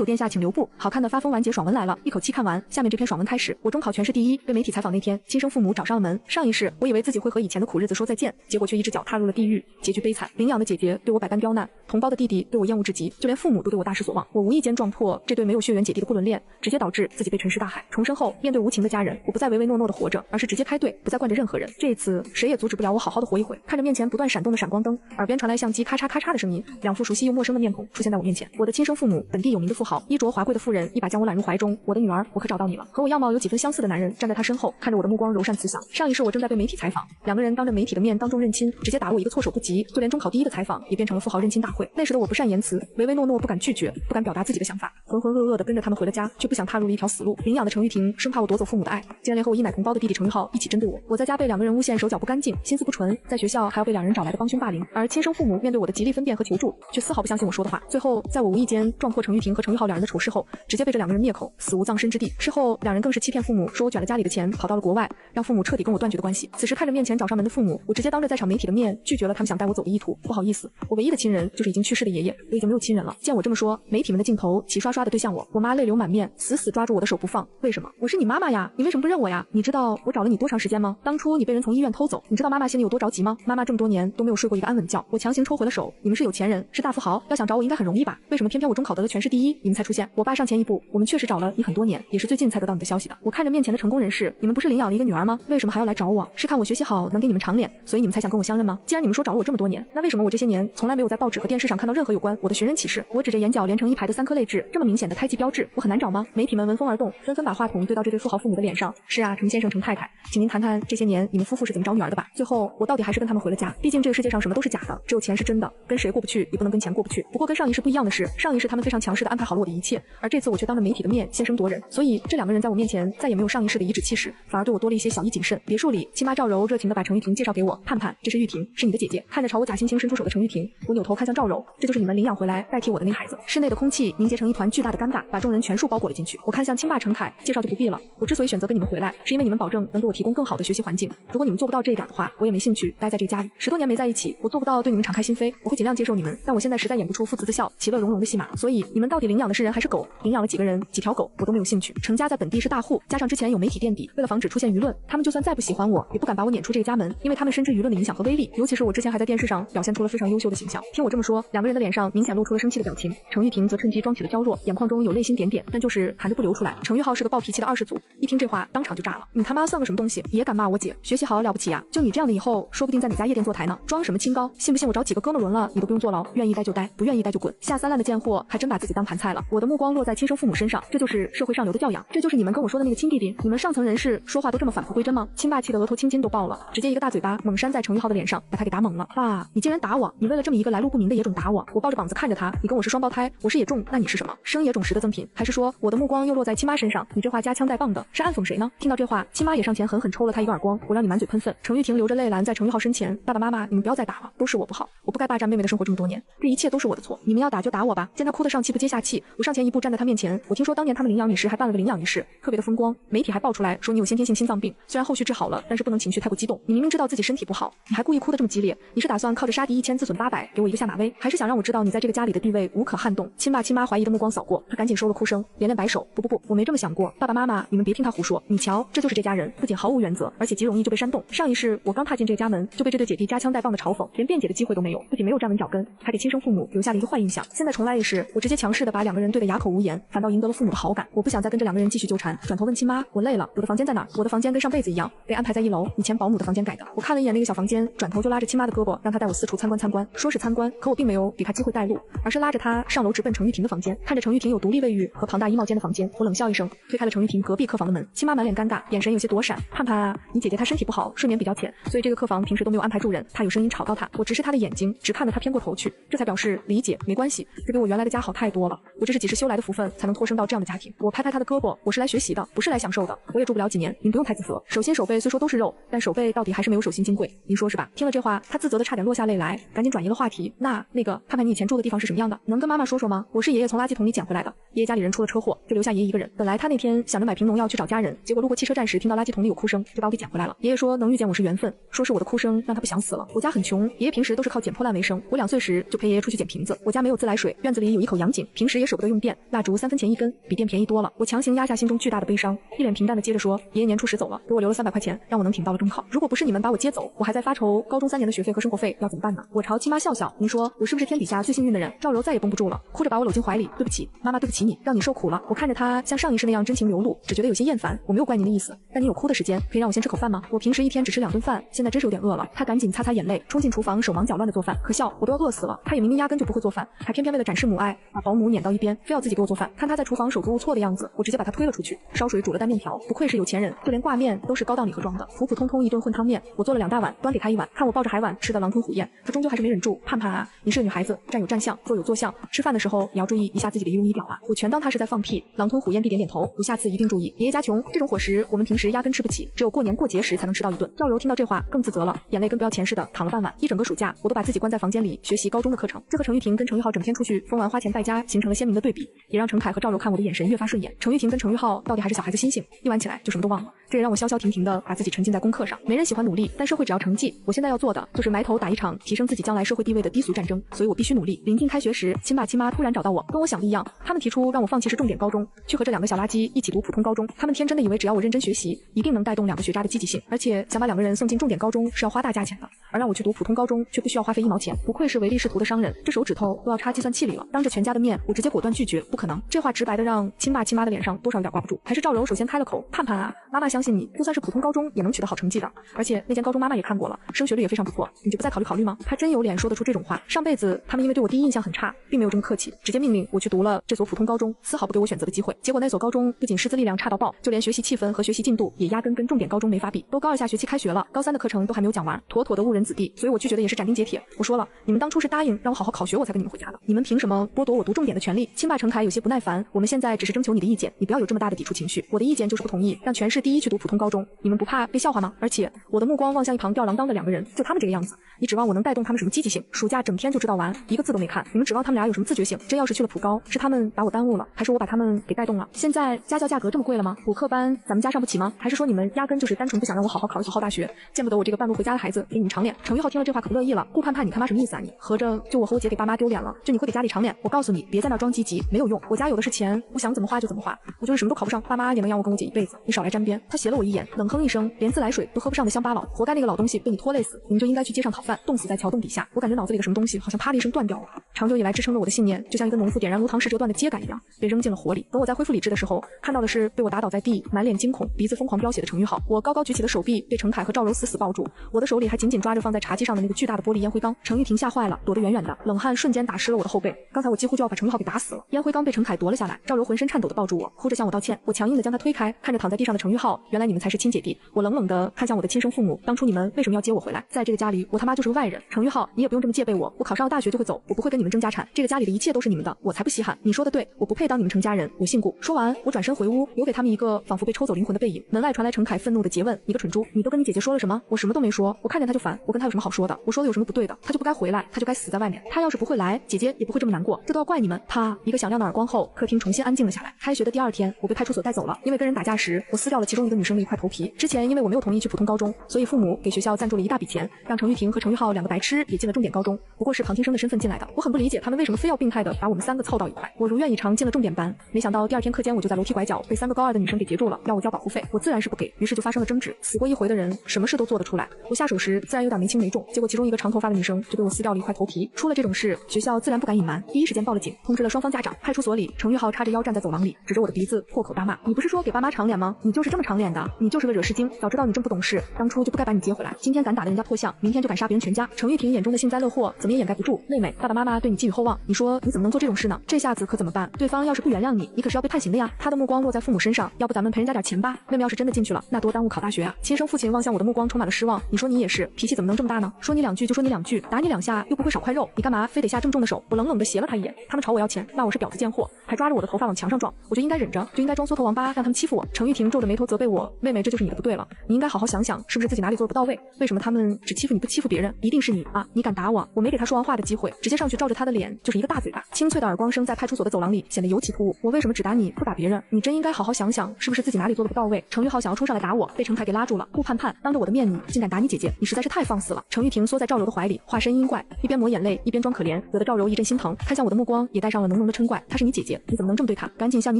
主殿下请留步，好看的发疯完结爽文来了，一口气看完。下面这篇爽文开始。我中考全市第一，被媒体采访那天，亲生父母找上了门。上一世，我以为自己会和以前的苦日子说再见，结果却一只脚踏入了地狱，结局悲惨。领养的姐姐对我百般刁难，同胞的弟弟对我厌恶至极，就连父母都对我大失所望。我无意间撞破这对没有血缘姐弟的不伦恋，直接导致自己被沉尸大海。重生后，面对无情的家人，我不再唯唯诺诺的活着，而是直接开队，不再惯着任何人。这一次，谁也阻止不了我好好的活一回。看着面前不断闪动的闪光灯，耳边传来相机咔嚓咔嚓的声音，两副熟悉又陌生的面孔出现在我面前。我的亲生父母，本地有名的富豪，衣着华贵的妇人，一把将我揽入怀中。我的女儿，我可找到你了。和我样貌有几分相似的男人站在他身后，看着我的目光柔善慈祥。上一世我正在被媒体采访，两个人当着媒体的面当众认亲，直接打我一个措手不及。就连中考第一的采访也变成了富豪认亲大会。那时的我不善言辞，唯唯诺诺，不敢拒绝，不敢表达自己的想法，浑浑噩噩的跟着他们回了家，却不想踏入了一条死路。领养的程玉婷生怕我夺走父母的爱，竟然连和我一奶同胞的弟弟程玉浩一起针对我。我在家被两个人诬陷手脚不干净，心思不纯，在学校还要被两人找来的帮凶霸凌，而亲生父母面对我的极力分辨和求助，却丝毫不相信我说的话。最后，在我无意间撞破程玉婷和程玉浩两人的丑事后，直接被这两个人灭口，死无葬身之地。事后，两人更是欺骗父母，说我卷了家里的钱跑到了国外，让父母彻底跟我断绝的关系。此时看着面前找上门的父母，我直接当着在场媒体的面拒绝了他们想带我走的意图。不好意思，我唯一的亲人就是已经去世的爷爷，我已经没有亲人了。见我这么说，媒体们的镜头齐刷刷的对向我，我妈泪流满面，死死抓住我的手不放。为什么？我是你妈妈呀，你为什么不认我呀？你知道我找了你多长时间吗？当初你被人从医院偷走，你知道妈妈心里有多着急吗？妈妈这么多年都没有睡过一个安稳觉，我强行抽回了手。你们是有钱人，是大富豪，要想找我应该很容易吧？为什么偏偏我中考得了全市第一，你们才出现？我爸上前一步，我们确实找了你很多年，也是最近才得到你的消息的。我看着面前的成功人士，你们不是领养了一个女儿吗？为什么还要来找我？是看我学习好能给你们长脸，所以你们才想跟我相认吗？既然你们说找了我这么多年，那为什么我这些年从来没有在报纸和电视上看到任何有关我的寻人启事？我指着眼角连成一排的3颗泪痣，这么明显的胎记标志，我很难找吗？媒体们闻风而动，纷纷把话筒对到这对富豪父母的脸上。是啊，程先生、程太太，请您谈谈这些年你们夫妇是怎么找女儿的吧？最后我到底还是跟他们回了家，毕竟这个世界上什么都是假的，只有钱是真的，跟谁过不去也不能跟钱过不去。不过跟上一世不一样的是，上一世他们非常强势的安排好了我的一切，而这次我却当着媒体的面先声夺人，所以这两个人在我面前再也没有上一世的颐指气使，反而对我多了一些小意谨慎。别墅里，亲妈赵柔热情地把程玉婷介绍给我，盼盼，这是玉婷，是你的姐姐。看着朝我假惺惺伸出手的程玉婷，我扭头看向赵柔，这就是你们领养回来代替我的那孩子。室内的空气凝结成一团巨大的尴尬，把众人全数包裹了进去。我看向亲爸程凯，介绍就不必了。我之所以选择跟你们回来，是因为你们保证能给我提供更好的学习环境。如果你们做不到这一点的话，我也没兴趣待在这个家里。10多年没在一起，我做不到对你们敞开心扉，我会尽量接受你们，但我现在实在演不出父慈子孝、其乐融融的戏码。所以你们到底领养的是人还是狗？领养了几个人、几条狗，我都没有兴趣。程家在本地是大户，加上之前有媒体垫底，为了防止出现舆论，他们就算再不喜欢我，也不敢把我撵出这个家门，因为他们深知舆论的影响和威力。尤其是我之前还在电视上表现出了非常优秀的形象。听我这么说，两个人的脸上明显露出了生气的表情。程玉婷则趁机装起了娇弱，眼眶中有泪星点点，但就是含着不流出来。程玉浩是个暴脾气的20组，一听这话当场就炸了。你他妈算个什么东西，也敢骂我姐？学习好了不起呀？就你这样的以后，说不定在哪家夜店坐台呢。装什么清高？信不信我找几个哥们轮了，你都不用坐牢，愿意待就待，不愿意待就滚。下三滥的贱货还真把自己当盘菜了。我的目光落在亲生父母身上，这就是社会上流的教养，这就是你们跟我说的那个亲弟弟。你们上层人士说话都这么返璞归真吗？亲爸气的额头青筋都爆了，直接一个大嘴巴猛扇在程玉浩的脸上，把他给打懵了。爸，你竟然打我！你为了这么一个来路不明的野种打我！我抱着膀子看着他，你跟我是双胞胎，我是野种，那你是什么？生野种时的赠品？还是说我的目光又落在亲妈身上？你这话夹枪带棒的，是暗讽谁呢？听到这话，亲妈也上前狠狠抽了他一个耳光，我让你满嘴喷粪。程玉婷流着泪拦在程玉浩身前，爸爸妈妈，你们不要再打了，都是我不好，我不该霸占妹妹的生活这么多年，这一切都是我的错，你们要打就打我吧。见他哭得上气不接下气，我上前一步站在他面前，我听说当年他们领养你时还办了个领养仪式，特别的风光，媒体还爆出来说你有先天性心脏病，虽然后续治好了，但是不能情绪太过激动。你明明知道自己身体不好，你还故意哭得这么激烈，你是打算靠着杀敌1000自损800给我一个下马威，还是想让我知道你在这个家里的地位无可撼动？亲爸亲妈怀疑的目光扫过，他赶紧收了哭声，连连摆手，不，我没这么想过，爸爸妈妈，你们别听他胡说，你瞧，这就是这家人，不仅毫无原则，而且极容易就被煽动。上一世我刚踏进这个家门，就被这对姐弟夹枪带棒的嘲讽，连辩解的机会都没有，不仅没有站稳脚跟，还给亲生父母留下了一个坏印象。现在重来一世，我直接强势的把两个人对得哑口无言，反倒赢得了父母的好感。我不想再跟这两个人继续纠缠，转头问亲妈，我累了，我的房间在哪？我的房间跟上辈子一样，被安排在1楼，以前保姆的房间改的。我看了一眼那个小房间，转头就拉着亲妈的胳膊，让她带我四处参观。说是参观，可我并没有给她机会带路，而是拉着她上楼直奔程玉婷的房间。看着程玉婷有独立卫浴和庞大衣帽间的房间，我冷笑一声，推开了程玉婷隔壁客房的门。亲妈满脸尴尬，眼神有些躲闪。盼盼啊，你姐姐她身体不好，睡眠比较浅，所以这个客房平时都没有安排住人，怕有声音吵到她。我直视她的眼睛，只看着她偏过头去，这才表示理解，没关系，这比我原来的家好太多了。我这是几世修来的福分，才能托生到这样的家庭。我拍拍她的胳膊，我是来学习的，不是来享受的。我也住不了几年，您不用太自责。手心手背虽说都是肉，但手背到底还是没有手心金贵，您说是吧？听了这话，她自责的差点落下泪来，赶紧转移了话题。那个，盼盼你以前住的地方是什么样的？能跟妈妈说说吗？我是爷爷从垃圾桶里捡回来的，爷爷家里人出了车祸，就留下爷爷一个人。本来他那天想着买瓶农药去找家人，结果路过汽车站时听到垃圾桶里有哭声，就把我给捡回来了。爷爷说能遇见我是缘分，说是我的哭声让他不想死了。我家很穷，爷爷平时都是靠捡破烂为生。我2岁时就陪爷爷出去捡瓶子，我家没有自来水，院子里有一口洋井，平时也舍不得用电，蜡烛3分钱一根，比电便宜多了。我强行压下心中巨大的悲伤，一脸平淡的接着说，爷爷年初时走了，给我留了300块钱，让我能挺到了中考。如果不是你们把我接走，我还在发愁高中3年的学费和生活费要怎么办呢？我朝亲妈笑笑，您说我是不是天底下最幸运的人？赵柔再也绷不住了，哭着把我搂进怀里，对不起，妈妈，对不起你，让你受苦了。我看着她像上一世那样真情流露，只觉得有些厌烦。我没有怪您的意思，但你有哭的时间，可以让我先吃口饭吗？我平时一天只吃2顿饭，现在真是有点饿了。她赶紧擦擦眼泪，冲进厨房，手忙脚乱的做饭。可笑，我都要饿死了。她也明明压根就不会做饭，还偏偏为了展示母爱，把保姆撵到一边，非要自己给我做饭。看她在厨房手足无措的样子，我直接把她推了出去，烧水煮了担面条。不愧是有钱人，就连挂面都是高档礼盒装的，普普通通一顿混汤面。我做了2大碗，端给她1碗，看我抱着海碗吃的狼吞虎咽，她终究还是没忍住。盼盼啊，你是个女孩子，站有站相，坐有坐相，吃饭的时候也要注意一下自己的仪容仪表啊。我全当她是在放屁，狼吞虎咽地点点头，我下次一定注意。爷爷家穷，这种伙食我们平时压根吃不起，只有过年过节时才能吃到一顿。赵柔听到这话更自责了，眼泪跟不要钱似的淌了半碗。一整个暑假，我都把自己关在房间里学习高中的课程，这和程玉婷跟程玉浩整天出去疯玩花钱败家形成了鲜明的对比，也让程凯和赵柔看我的眼神越发顺眼。程玉婷跟程玉浩到底还是小孩子心性，一玩起来就什么都忘了，这也让我消消停停的把自己沉浸在功课上。没人喜欢努力，但社会只要成绩。我现在要做的就是埋头打一场提升自己将来社会地位的低俗战争，所以我必须努力。临近开学时，亲爸亲妈突然找到我，跟我想的一样，他们提出让我放弃是重点高中，去和这2个小垃圾一起读普通高中。他们天真的以为只要我认真学习，一定能带动2个学渣的积极性，而且想把2个人送进重点高中是要花大价钱的，而让我去读普通高中却不需要花费1毛钱。不愧是唯利是图的商人，这手指头都要插计算器里了。当着全家的面，我直接果断拒绝，不可能。这话直白的让亲爸亲妈的脸上多少有点挂不住。还是赵柔首先开了口，盼盼啊，妈妈相信你，就算是普通高中也能取得好成绩的，而且那间高中妈妈也看过了，升学率也非常不错，你就不再考虑吗？他真有脸说得出这种话。上辈子他们因为对我第一印象很差，并没有这么客气，直接命令我去读了这所普通高中，丝毫不给我选择的机会。结果那所高中不仅师资力量差到爆，就连学习气氛和学习进度也压根跟重点高中没法比。都高2下学期开学了，高3的课程都还没有讲完，妥妥的误人子弟。所以我拒绝的也是斩钉截铁。我说了，你们当初是答应让我好好考学我才跟你们回家的，你们凭什么剥夺我读重点的权利？亲爸程凯有些不耐烦，我们现在只是征求你的意见，你不要有这么大的抵触情绪。我的意见就是不同意让全市第1去读普通高中，你们不怕被笑话吗？而且我的目光望向一旁吊儿郎当的2个人，就他们这个样子，你指望我能带动他们什么积极性？暑假整天就知道玩，一个字都没看，你们指望他们俩有什么自觉性？真要是去了普高，是他们把我耽误了，还是我把他们给带动了？现在家教价格这么贵了吗？补课班咱们家上不起吗？还是说你们压根就是单纯不想让我好好考一所好大学，见不得我这个半路回家的孩子给你们长脸？程玉浩听了这话可不乐意了，顾盼盼你他妈什么意思啊你？合着就我和我姐给爸妈丢脸了，就你会给家里长脸？我告诉你，别在那装积极，没有用，我家有的是钱，我想怎么花就怎么花，我就是什么都考不上，爸妈也能养我跟我姐一辈子，你少来沾边。他斜了我一眼，冷哼一声，连自来水都喝不上的乡巴佬，活该那个老东西被你拖累死，你们就应该去街上讨饭，冻死在桥洞底下。我感觉脑子里的什么东西好像啪的一声断掉了，长久以来支撑着我的信念，就像一根农夫点燃如糖时折断的秸秆一样，被扔进了火里。等我在恢复理智的时候，看到的是被我打倒在地，满脸惊恐，鼻子疯狂飙血的程玉浩。我高高举起的手臂被程凯和赵柔死死抱住，我的手里还紧紧抓着放在茶几上的那个巨大的玻璃烟灰缸。程玉婷吓坏了，躲得远远的，冷汗瞬间打湿了我的后背。刚才我几乎就要把程玉浩给打死了。烟灰缸被程凯夺了下来，赵柔浑身颤抖地抱住我，哭着向我道歉。我强硬地将他推开，看着躺在地上的程玉浩，原来你们才是亲姐弟。我冷冷地看向我的亲生父母，当初你们为什么要接我回来？在这个家里，我他妈就是个外人。程玉浩，你也不用这么戒备我，我考上了大学就会走，我不会跟你们争家产，这个家里的一切都是你们的，我才不稀罕。你说的对，我不配当你们程家人，我姓顾。说完，我转身回屋，留给他们一个仿佛被抽走灵魂的背影。门外传来程凯愤怒的诘问：你个蠢猪，你都跟你姐姐说了什么？我什么都没说，我看见他就烦，我跟他有什么好说的？我说的有什么不对的？他就不该回来，他就该死在外面。他要是不会来，姐姐也不会这么难过，这都要怪你们。啪！一个响亮的耳光后，客厅重新安静了下来。开学的第2天，我被派出所带走了，因为跟人打架时，我撕掉了其中一个女生的一块头皮。之前因为我没有同意去普通高中，所以父母给学校赞助了一大笔钱，让程玉婷和程玉浩2个白痴也进了重点高中，不过是旁听生的身份进来的。我很不理解他们为什么非要病态的把我们3个凑到一块。我如愿以偿进了重点班，没想到第2天课间我就在楼梯拐角被3个高2的女生给截住了，要我交保护费，我自然是不给，于是就发生了争执。死过一回的人，什么事都做得出来。我下手时自然有点没轻没重，结果其中一个长头发的女生就被我撕掉了一块头皮。出了这种事，学校自然不敢隐瞒，第一时间报了警，通知了双方家长。派出所里，程玉浩叉着腰站在走廊里，指着我的鼻子破口大骂：你不是说给爸妈长脸吗？你就是这么长脸的，你就是个惹事精，早知道你这么不懂事，当初就不该把你接回来。今天敢打的人家破相，明天就敢杀别人全家。程玉婷眼中的幸灾乐祸怎么也掩盖不住。妹妹，爸爸妈妈对你寄予厚望，你说你怎么能做这种事呢？这下子可怎么办？对方要是不原谅你，你可是要被判刑的呀。他的目光落在父母身上，要不咱们赔人家点钱吧？妹妹要是真的进去了，那多耽误考大学啊。亲生父亲望向我的目光充满了失望。你说你也是，脾气怎么能这么大呢？说你2句就说你2句，打你2下又不会少块肉，你干嘛非得下这么重的手？我冷冷地斜了他一眼。他们朝我要钱，骂我是婊子贱货，还抓着我的头发往墙上撞，我就应该忍着，就应该装缩头王八让他们欺负我。程玉婷皱着眉头责备我：妹妹，这就是你的不对了，你应该好好想想，是不是自己哪里做的不到位？为什么他们只欺负你不欺负别人？一定是你啊！你敢打我？我没给他说完话的机会，直接上去照着他的脸就是一个大嘴巴。清脆的耳光声在派出所的走廊里显得尤其突兀。我为什么只打你不打别人？你真应该好好想想，是不是自己哪里做的不到位？程玉浩想要冲上来打我，被程凯给拉住了。顾盼盼，当着我的面你竟敢打你姐姐，你实在是太放肆了。程玉婷缩在赵柔的怀里，化身阴怪，一边抹眼泪一边装可怜，惹得赵柔一阵心疼，看向我的目光也带上了浓浓的嗔怪，她是你姐姐，你怎么能这么对她？赶紧向你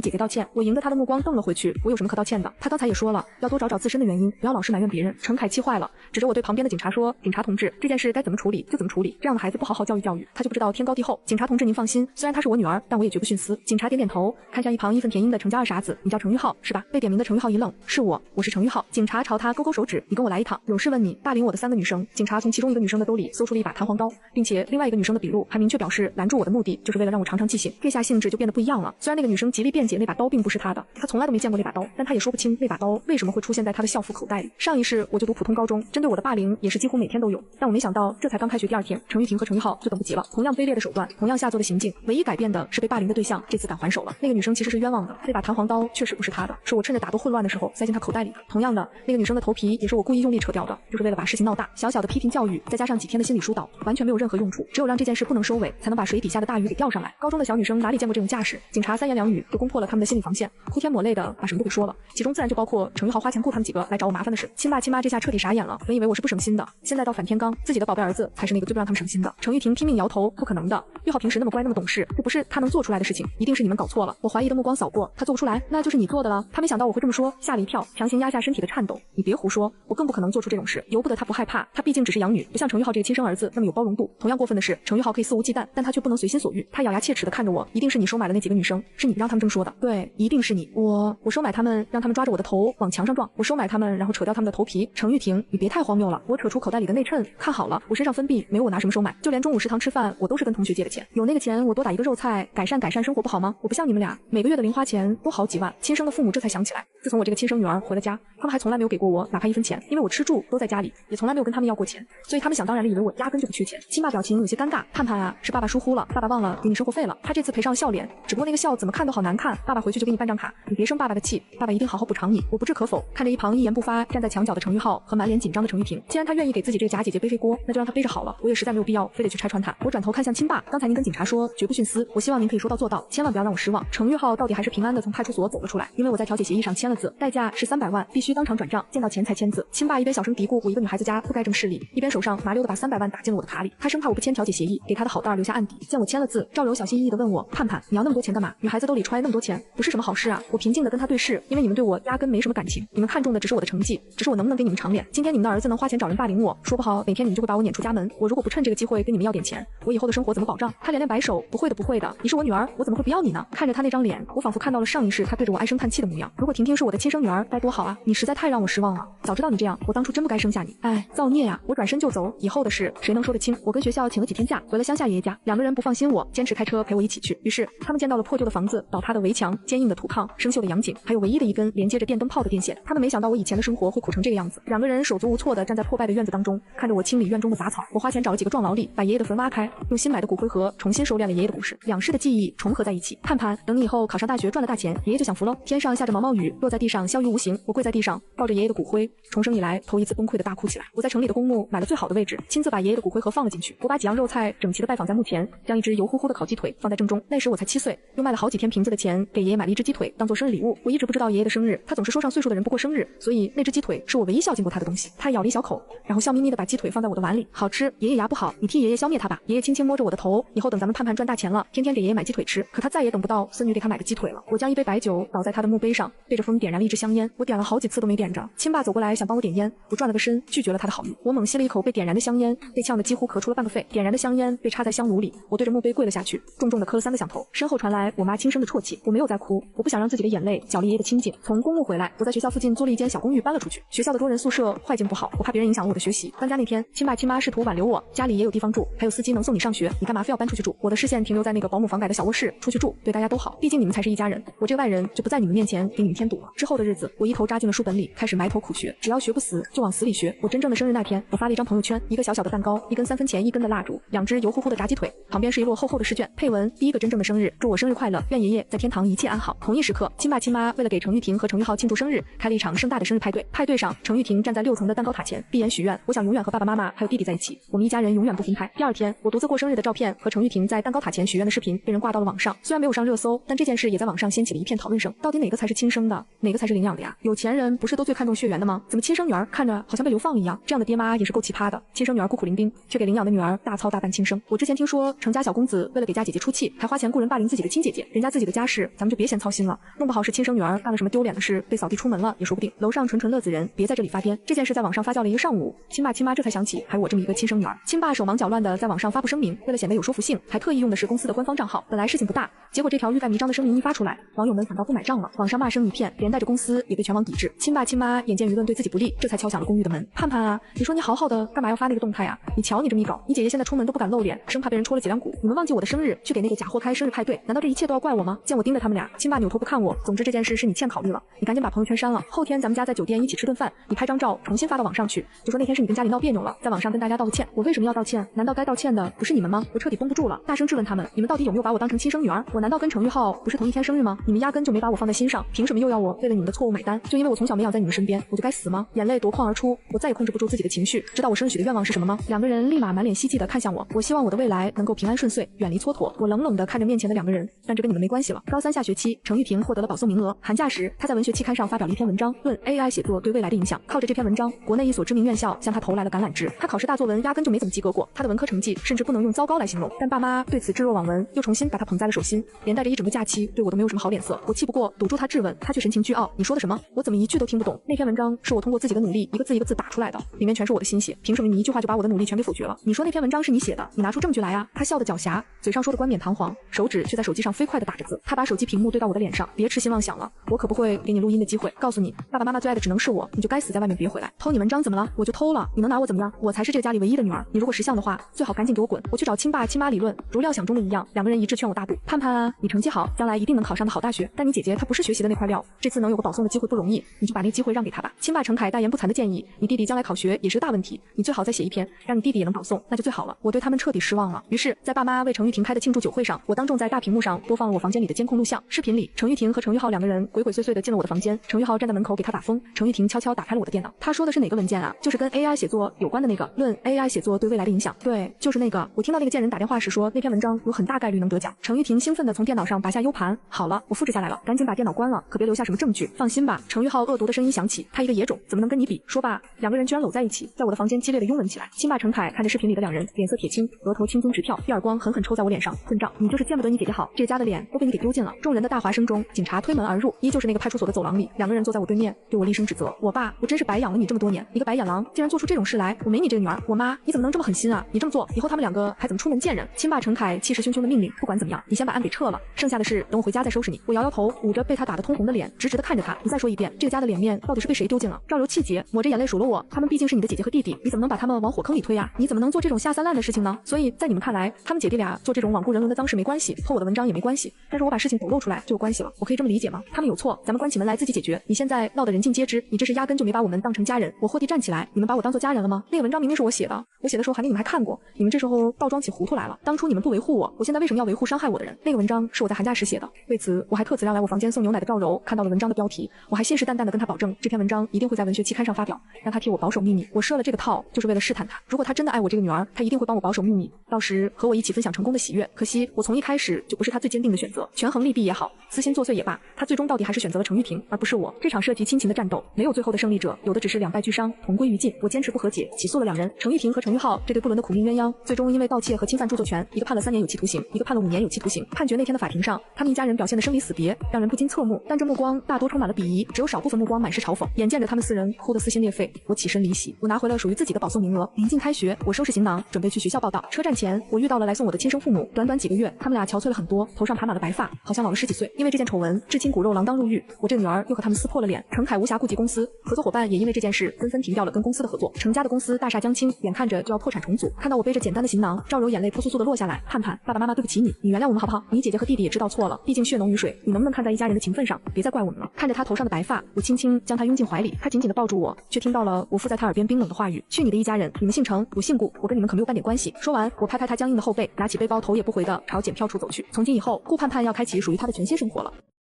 姐姐道歉。我迎着她的目光瞪了回去，我有什么可道歉的？她刚才也说了，要多找找自身的原因，不要老是埋怨别人。程凯气坏了，指着我对旁边的警察说：“警察同志，这件事该怎么处理就怎么处理，这样的孩子不好好教育教育，他就不知道天高地厚。警察同志您放心，虽然她是我女儿，但我也绝不徇私。”警察点点头，看向一旁义愤填膺的程家二傻子：“你叫程玉浩是吧？”被点名的程玉浩一愣：“是我是程玉浩。”警察朝他勾勾手指：“你跟我来一趟，有事问你。”霸凌我的3个女生，警察从其中一个女生的兜里搜出了一把弹簧刀，并且另外一个女生的笔录还明确表示拦住我的目的就是为了让我尝尝气性。这下性质就变得不一样了。虽然那个女生极力辩解那把刀并不是她的，她从来都没见过那把刀，但她也说不清那把刀为什么会出现在她的校服口袋里。上一世我就读普通高中，针对我的霸凌也是几乎每天都有，但我没想到这才刚开学第2天，程玉婷和程玉浩就等不及了。同样卑劣的手段，同样下作的行径，唯一改变的是被霸凌的对象这次敢还手了。那个女生其实是冤枉的，那把弹簧刀确实不是她的，是我趁着打斗混乱的时候塞进她口袋里的。同样的，那个女生的头皮也是我故意用力扯掉的，就是为了把事情闹大。小小的批评教育，再加上几天的心理疏导，完全没有任何用处，只有让这件事不能收尾，才能把水底下的大鱼给钓上来。高中的小女生哪里见过这种架势？警察3言2语就攻破了他们的心理防线，哭天抹泪的把什么都给说了，其中自然就包括程玉豪花钱雇他们几个来找我麻烦的事。亲爸亲妈这下彻底傻眼了，本以为我是不省心的，现在到反天罡，自己的宝贝儿子才是那个最不让他们省心的。程玉婷拼命摇头，不可能的，玉浩平时那么乖那么懂事，这不是他能做出来的事情，一定是你们搞错了。我怀疑的目光扫过，他做不出来，那就是你做的了。他没想到我会这么说，吓了一跳，强行压下身体的颤抖。你别胡说，我更不可能做出这种事，由不得他不害怕，他毕竟只是养女，不像程玉浩这个亲生儿子那么有包容度。同样过分的是，程玉浩可以肆无忌惮，但他却不能随心所欲。他咬牙切齿地看着我，一定是你收买了那几个女生，是你让他们这么说的。对，一定是你。我收买他们，让他们抓着我的头往墙上撞，我收买他们，然后扯掉他们的头皮。程玉婷，你别太荒谬了。我扯出口袋里的内衬，看好了，我身上分币没有我拿什么收买，就连中午食堂吃饭我都是跟同学借的钱，有那个钱我多打一个肉菜，改善生活不好吗？我不像你们俩，每个月的零花钱都好几万。亲生的父母这才想起来，自从我这个亲生女儿回了家，他们还从来没有给过我哪怕1分钱，因为我吃住都在家里，也从来没有跟他们要过钱，所以他们想当然的以为我压根就不缺钱。亲爸表情有些尴尬，盼盼啊，是爸爸疏忽了，爸爸忘了给你生活费了。他这次赔上了笑脸，只不过那个笑怎么看都好难看。爸爸回去就给你办张卡，你别生爸爸的气，爸爸一定好好补偿你。我不置可否，看着一旁一言不发站在墙角的程玉浩和满脸紧张的程玉婷，既然他愿意给自己这个假姐姐背锅，那就让他背着好了，我也实在没有必要非得去拆穿他。我转头看向亲爸，刚才您跟警察说绝不徇私，我希望您可以说到做到，千万不要让我失望。程玉浩到底还是平安的从派出所走了出来，因为我在调解协议上签了字，代价是300万，必须当场转账，见到钱才签字。亲爸一边小声嘀咕我一个女孩子家不该这么势利，一边手上麻溜的把300万打进了我的卡里，他生怕我不签调解协议，给他的好蛋儿留下案底。见我签了字，赵柔小心翼翼的问我，盼盼你要那么多钱干嘛？女孩子兜里揣那么多钱不是什么好事啊。我平静的跟他对视，因为你们对我压根没什么感情，你们看重的只是我的成绩，只是我能不能给你们长脸。今天你们的儿子能花钱找人霸凌我，说不好哪天你们就会把我撵出家门。我如果不趁这个机会跟你们要点钱，我以后的生活怎么保障？他连连摆手，不会的不会的，你是我女儿，我怎么会不要你呢？看着他那张脸，我仿佛看到了上一世他对着我唉声叹气的模样。如果婷婷是我的亲生女儿该多好啊，你实在太让我失望了，早知道你这样，我当初真不该生下你。哎，造孽呀！我转身就走，以后的事谁能说得清？我跟学校请了几天假，回了乡下爷爷家，2个人不放心我，坚持开车陪我一起去。于是他们见到了破旧的房子、倒塌的围墙、坚硬的土炕、生锈的洋井，还有唯一的一根连接着电灯泡的电线。他们没想到我以前的生活会苦成这个样子。2个人手足无措地站在破败的院子当中，看着我清理院中的杂草。我花钱找了几个壮劳力，把爷爷的坟挖开，用新买的骨灰盒重新收敛了爷爷的故事，两世的记忆重合在一起。盼盼，等你以后考上大学赚了大钱，爷爷就享福喽。天上下着毛毛雨，落在地上消于无形。我跪在地上，抱着爷爷的骨灰，重生以来头一次崩溃的大哭起来。我在城里的公墓买了最好的位置，亲自把爷爷的骨灰盒放了进去。我把几样肉菜整齐地摆放在墓前，将一只油乎乎的烤鸡腿放在正中。那时我才7岁，又卖了好几天瓶子的钱给爷爷买了一只鸡腿当做生日礼物。我一直不知道爷爷的生日，他总是说上岁数的人不过生日，所以那只鸡腿是我唯一孝敬过他的东西。他咬了一小口，然后笑眯眯地把鸡腿放在我的碗里，好吃。爷爷牙不好，你替爷爷消灭他吧。爷爷轻轻摸着我的头，以后等咱们盼盼赚大钱了，天天给爷爷买鸡腿吃。可他再也等不到孙女给他买的鸡腿了。我将一杯白酒倒在他的墓碑上，对着风点燃了一支香烟。我点了好几次都没点着。亲爸走过来想帮我点烟，我转了个身拒绝了他的好意。我猛吸了一口被点燃的香烟，被呛得几乎咳出了半个肺。点燃的香烟被插在香炉里，我对着墓碑跪了下去，重重地磕了3个响头。身后传来我妈轻声的啜泣。我没有再哭，我不想让自己的眼泪搅了爷爷的清静。从公墓回来，我在学校附近租了一间小公寓搬了出去。学校的多人宿舍坏境不好，我怕别人影响了我的学习。搬家那天，亲爸亲妈试图挽留我，家里也有地方住，还有司机能送你上学，你干嘛非要搬出去住？我的视线停留在那个保姆房改的小卧室，出去住对大家都好，毕竟你们才是一家人。我这个外人就不在你们面前给你们添堵了。之后的日子，我一头扎进了书本里，开始埋头苦学，只要学不死就往死里学。我真正的生日那天，我发了一张朋友圈，一个小小的蛋糕，一根3分钱1根的蜡烛，2只油乎乎的炸鸡腿，旁边是一摞厚厚的试卷，配文：第一个真正的生日，祝我生日快乐，愿爷爷在天堂一切安好。同一时刻，亲爸亲妈为了给程玉婷和程玉浩庆祝生日，开了一场盛大的生日派对。派对上，程玉婷站在6层的蛋糕塔前，闭眼许愿，我想永远和爸爸妈妈还有弟弟在一起，我们一家人永远不分开。第2天，我独自过生日的照片和程玉婷在蛋糕塔前许愿的视频被人挂到了网上，虽然没有上热搜，但这件事也在网上掀起了一片讨论声。到底哪个才是亲生的？哪个才是领养的呀？有钱人不是都最看重血缘的吗？怎么亲生女儿看着好像被流放一样？这样的爹妈也是够奇葩的。亲生女儿孤苦伶仃，却给领养的女儿大操大办轻生。我之前听说程家小公子为了给家姐姐出气，还花钱雇人霸凌自己的亲姐姐，人家自己的家事咱们就别嫌操心了，弄不好是亲生女儿干了什么丢脸的事，被扫地出门了也说不定。楼上纯乐子人，别在这里发癫。这件事在网上发酵了一个上午，亲妈这才想起还有我这么一个亲生女儿。亲爸手忙脚乱的在网上发布声明，为了显得有说服性，还特意用的是公司的官方账号。本来事情不大，结果这条欲盖弥彰的声明一发出来，网友们反倒不买账了，网上骂声一片，连带着公司也被全网抵制。亲妈眼见舆论对自己不利，这才敲响了公寓的门。盼盼啊，你说你好好的，干嘛要发那个动态啊？你瞧你这么一搞，你姐姐现在出门都不敢露脸，生怕被人戳了脊梁骨。你们忘记我的生日去给那个假货开生日派对，难道这一切都要怪我吗？见我盯着他们俩，亲爸扭头不看我。总之这件事是你欠考虑了，你赶紧把朋友圈删了。后天咱们家在酒店一起吃顿饭，你拍张照重新发到网上去，就说那天是你跟家里闹别扭了，在网上跟大家道个歉。我为什么要道歉？难道该道歉的不是你们吗？我彻底绷不住了，大声质问他们，你们到底有没有把我当成亲生女儿？我难道跟程昱浩不是同一天生日吗？你们压根就没把我放在心上，凭什么又要我为了你们的错误买单？就因为我从小没养在你们身边，我就该死吗？眼泪夺眶而出，我再也控制不住自己的情绪。知道我生日许的愿望是什么吗？两个人立马满脸希冀的看向我，我希望我的未来能够平安顺遂，远离蹉跎。我冷冷的看着面前的两个人，但这跟你们没关系了。高三下学期，程昱平获得了保送名额。寒假时，他在文学期刊上发表了一篇文章，论 AI 写作对未来的影响。靠着这篇文章，国内一所知名院校向他投来了橄榄枝。他考试大作文压根就没怎么及格过，他的文科成绩甚至不能用糟糕来形容。但爸妈对此置若罔闻，又重新把他捧在了手心，连带着一整个假期对我都没有什么好脸色。我气不过，堵住他质问，他却神情倨傲：“你说的什么？我怎么一句都听不懂？那篇文章是我通过自己的努力一个字一个字打出来的，里面全是我的心血，凭什么你一句话就把我的努力全给否决了？你说那篇文章是你写的，你拿出证据来啊！”他笑得狡黠，嘴上说的冠冕堂皇，手指却在手机上飞快地打着字。他把手机屏幕对到我的脸上，别痴心妄想了，我可不会给你录音的机会。告诉你，爸爸妈妈最爱的只能是我，你就该死在外面别回来。偷你文章怎么了？我就偷了，你能拿我怎么样？我才是这个家里唯一的女儿。你如果识相的话，最好赶紧给我滚！我去找亲爸亲妈理论。如料想中的一样，两个人一致劝我大度。盼盼啊，你成绩好，将来一定能考上的好大学。但你姐姐她不是学习的那块料，这次能有个保送的机会不容易，你就把那个机会让给她吧。亲爸程凯大言不惭的建议，你弟弟将来考学也是个大问题，你最好再写一篇，让你弟弟也能保送，那就最好了。我对他们彻底失望了。于是，在爸妈为程昱庭开的庆祝酒会上，我当众在大屏幕上播放了我房间里的监控录像。视频里，程昱庭和程昱浩两个人鬼鬼祟祟的进了我的房间，程昱浩站在门口给他打风，程昱庭悄悄打开了我的电脑。他说的是哪个文件啊？就是跟 AI 写作有关的那个，论 AI 写作对未来的影响。对，就是那个。我听到那个贱人打电话时说，那篇文章有很大概率能得奖。程昱庭兴奋地从电脑上拔下 U 盘，好了，我复制下来了，赶紧把电脑关了，可别留下什么证据。放心吧，程昱浩恶毒的声音响起，他一个野种怎么能跟你比？说罢，两个人居然搂在一起，在我的房间激烈的拥吻起来。亲爸程凯看着视频里的两人，脸色铁青，额头青筋直跳，一耳光狠狠抽在我脸上。混账，你就是见不得你姐姐好，这家的脸都被你给丢尽了。众人的大哗声中，警察推门而入，依旧是那个派出所的走廊里，两个人坐在我对面，对我厉声指责。我爸，我真是白养了你这么多年，一个白眼狼竟然做出这种事来，我没你这个女儿。我妈，你怎么能这么狠心啊？你这么做，以后他们两个还怎么出门见人？亲爸程凯气势汹汹的命令，不管怎么样，你先把案给撤了，剩下的事等我回家再收拾你。我摇摇头，捂着被他打得通红的脸，直直的看着他。你再说一遍，这个家的脸面到底是被谁丢尽了？赵柔气结，抹着眼泪数落我，他们毕竟是你的姐姐和弟弟，你怎么能把他们往火坑里推呀？你怎么能做这种下三滥的事情呢？所以在你们看来，他们姐弟俩做这种罔顾人伦的脏事没关系，偷我的文章也没关系，但是我把事情抖露出来就有关系了。我可以这么理解吗？他们有错，咱们关起门来自己解决。你现在闹得人尽皆知，你这是压根就没把我们当成家人。我霍地站起来，你们把我当做家人了吗？那个文章明明是我写的，我写的时候还给你们还看过，你们这时候倒装起糊涂来了。当初你们不维护我，我现在为什么要维护伤害我的人？那个文章是我在寒假时写的，为此我还特此让来我房间送牛奶的赵柔看到了文章的标题，我还信誓旦旦地跟他保证，这篇文章一定会在文学期刊上发表，让他替我保守秘密。我设了这个套，就是为了试探他，如果他真的爱我这个女儿，他一定会帮我保守秘密，到时和我一起分享成功的喜悦。可惜我从一开始就不是他最坚定的选择，权衡利弊也好，私心作祟也罢，他最终到底还是选择了程昱庭，而不是我。这场涉及亲情的战斗，没有最后的胜利者，有的只是两败俱伤，同归于尽。我坚持不和解，起诉了两人，程昱庭和程昱浩这对不伦的苦命鸳鸯，最终因为盗窃和侵犯著作权，一个判了3年有期徒刑，一个判了5年有期徒刑。判决那天的法庭上，他们一家人表现的生离死别，让人不禁侧目，但这目光大多充满了鄙夷，只有少部分目光满是嘲讽。眼见着他们4人哭得撕心裂肺，我起身离席。我拿回了属于自己的保送名额。临近开学，我收拾行囊，准备去学校报到。车站前，我遇到了来送我的亲生父母。短短几个月，他们俩憔悴了很多，头上爬满了白发，好像老了10几岁。因为这件丑闻，至亲骨肉锒铛入狱，我这个女儿又和他们撕破了脸。程凯无暇顾及公司，合作伙伴也因为这件事纷纷停掉了跟公司的合作。程家的公司大厦将倾，眼看着就要破产重组。看到我背着简单的行囊，赵柔眼泪扑簌簌的落下来。盼盼，爸爸妈妈对不起你，你原谅我们好不好？你姐姐和弟弟也知道错了，毕竟血浓于水，你能不能看在一家人的情分上，别再怪我们了。看着他头上的白发，我轻轻将他拥进怀里，他紧紧地抱住我，却听到了我附在他耳边冰冷的话语：去你的一家人，你们姓程，我姓顾，我跟你们可没有半点关系。说完，我拍拍他僵硬的后背，拿起背包头也不回地朝检票处走去。从今以后，顾盼盼要开启属于他的全新生活了。